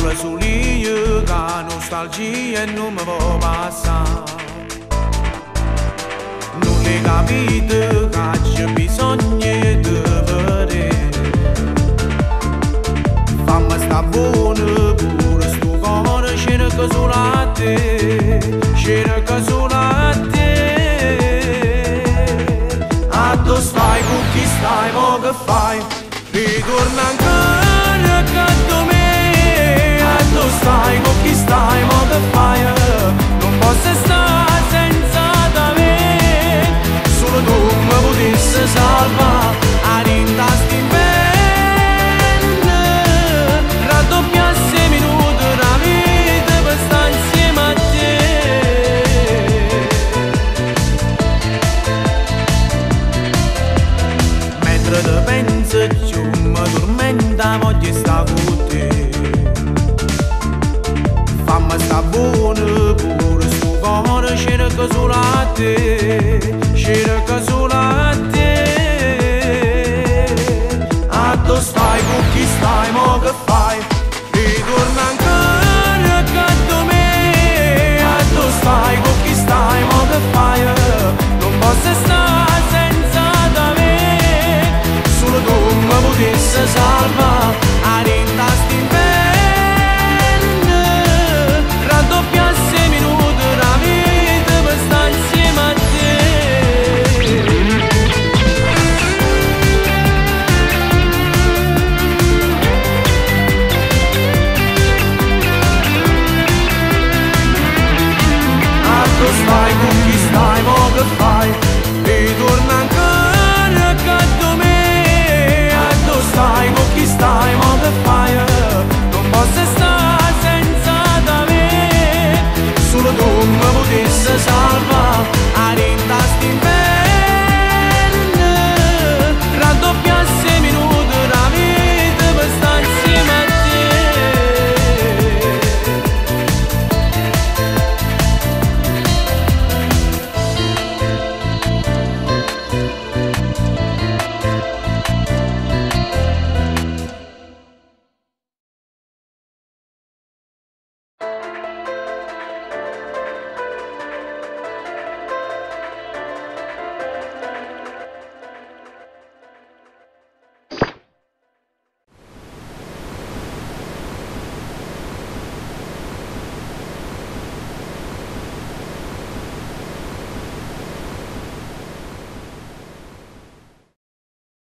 parla solo io, che nostalgia non mi può passare. Non le capite che c'è bisogno di vedere. Fammi sta buona pure sto cuore, cerca solo a te, cerca solo a te. A dove stai, con chi stai, mo che fai? Ritorna ancora accanto a me. A dove stai, con chi stai, mo che fai? Non posso stare senza da me. Solo tu mi potessi salvare. A rintasti in bene, raddoppiassi i minuti della vita per stare insieme a te. Mentre te pensi giù mi tormenta, voglio stare con te. Fammi sta buona pure sto cuore, cerca solo a te.